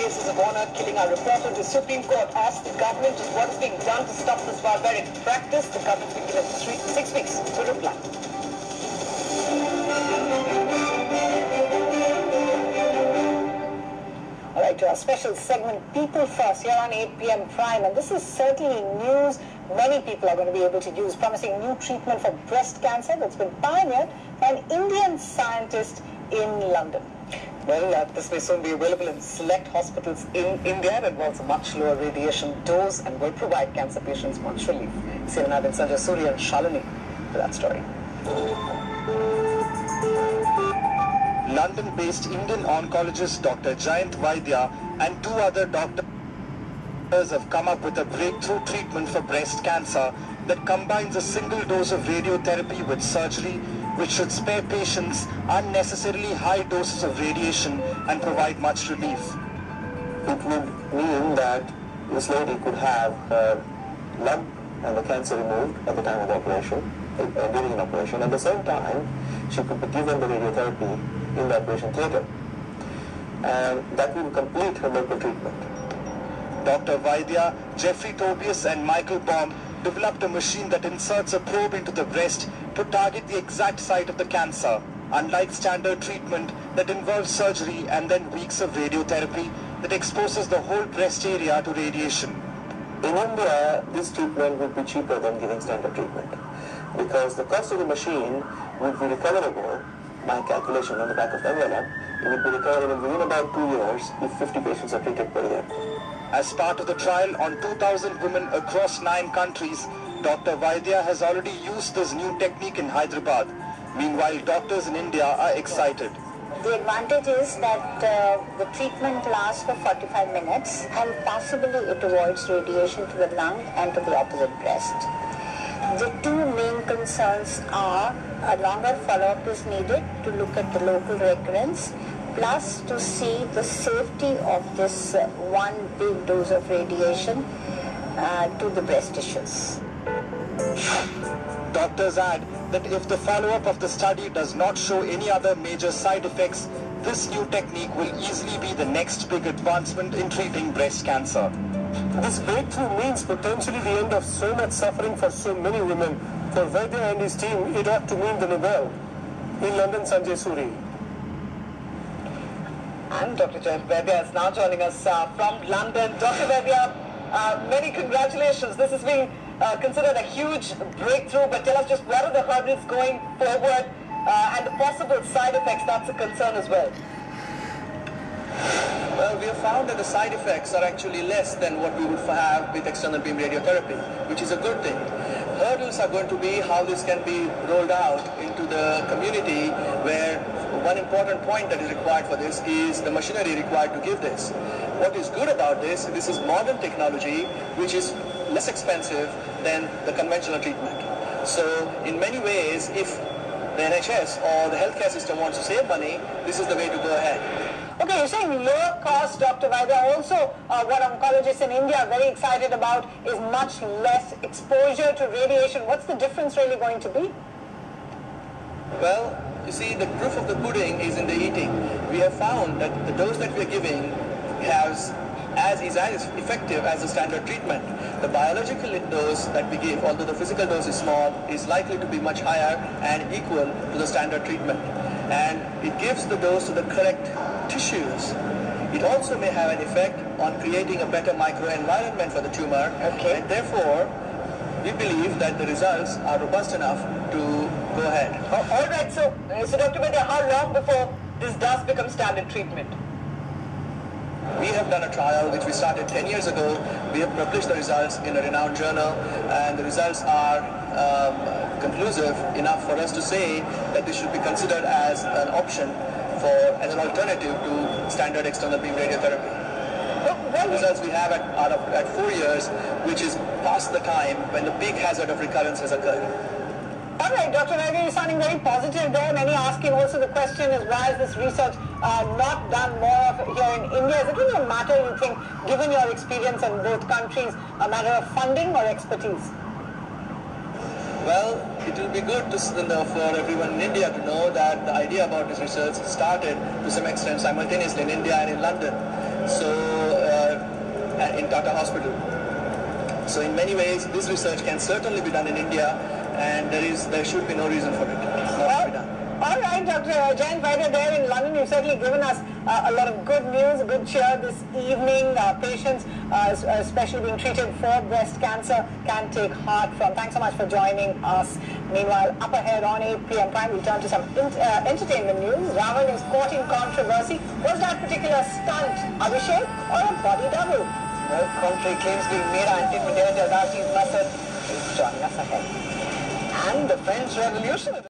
cases of honor killing. Our reporter, the Supreme Court asked the government just what is being done to stop this barbaric practice. The government's been given 6 weeks to reply. All right, to our special segment, People First, here on 8 p.m. Prime. And this is certainly news many people are going to be able to use, promising new treatment for breast cancer that's been pioneered by an Indian scientist in London. Well, this may soon be available in select hospitals in India. It involves a much lower radiation dose and will provide cancer patients much relief. CNN in Sanjay Surya and Shalini for that story. London-based Indian oncologist Dr. Jayant Vaidya and 2 other doctors have come up with a breakthrough treatment for breast cancer that combines a single dose of radiotherapy with surgery, which should spare patients unnecessarily high doses of radiation and provide much relief. It would mean that this lady could have her lump and the cancer removed at the time of the operation, during an operation. At the same time, she could be given the radiotherapy in the operation theatre, and that will complete her local treatment. Dr. Vaidya, Jeffrey Tobias and Michael Baum developed a machine that inserts a probe into the breast to target the exact site of the cancer, unlike standard treatment that involves surgery and then weeks of radiotherapy that exposes the whole breast area to radiation. In India, this treatment would be cheaper than giving standard treatment because the cost of the machine would be recoverable. My calculation on the back of the envelope, it would be recoverable within about 2 years if 50 patients are treated per year. As part of the trial on 2,000 women across 9 countries, Dr. Vaidya has already used this new technique in Hyderabad. Meanwhile, doctors in India are excited. The advantage is that the treatment lasts for 45 minutes and possibly it avoids radiation to the lung and to the opposite breast. The 2 main concerns are a longer follow-up is needed to look at the local recurrence, plus to see the safety of this one big dose of radiation to the breast tissues. Doctors add that if the follow-up of the study does not show any other major side effects, this new technique will easily be the next big advancement in treating breast cancer. This breakthrough means potentially the end of so much suffering for so many women. For Vaidya and his team, it ought to mean the Nobel. In London, Sanjay Suri. And Dr. Jayant Vaidya is now joining us from London. Dr. Vaidya, many congratulations. This is being considered a huge breakthrough, but tell us just what are the hurdles going forward and the possible side effects. That's a concern as well. Well, we have found that the side effects are actually less than what we would have with external beam radiotherapy, which is a good thing. Hurdles are going to be how this can be rolled out into the community, where one important point that is required for this is the machinery required to give this. What is good about this is modern technology which is less expensive than the conventional treatment. So in many ways, if the NHS or the healthcare system wants to save money, this is the way to go ahead. Okay, you're saying lower cost, Dr. Vaidya. Also, what oncologists in India are very excited about is much less exposure to radiation. What's the difference really going to be? Well, you see, the proof of the pudding is in the eating. We have found that the dose that we are giving is as effective as the standard treatment. The biological dose that we give, although the physical dose is small, is likely to be much higher and equal to the standard treatment. And it gives the dose to the correct tissues. It also may have an effect on creating a better microenvironment for the tumor. Okay. And therefore, we believe that the results are robust enough to go ahead. All right, so Dr. Vaidya, how long before this does become standard treatment? We have done a trial which we started 10 years ago. We have published the results in a renowned journal, and the results are conclusive enough for us to say that this should be considered as an option as an alternative to standard external beam radiotherapy. The results we have are at 4 years, which is past the time when the big hazard of recurrence has occurred. All right, Dr. Vaidya, you're sounding very positive there. Many asking also the question is, why is this research not done more of here in India? Is it really a matter, you think, given your experience in both countries, a matter of funding or expertise? Well, it will be good for everyone in India to know that the idea about this research started to some extent simultaneously in India and in London. So in Tata Hospital. So in many ways, this research can certainly be done in India, and there should be no reason for it not to be done. All right, Dr. Jayant Vaidya there in London, you've certainly given us a lot of good news, good cheer this evening. Patients, especially being treated for breast cancer, can take heart from. Thanks so much for joining us. Meanwhile, up ahead on 8 p.m. Prime, we'll turn to some entertainment news. Ravan is caught in controversy. Was that particular stunt Abhishek or a body double? Well, contrary claims being made are intimidated as Ashish Masad is joining us ahead. And the French Revolution.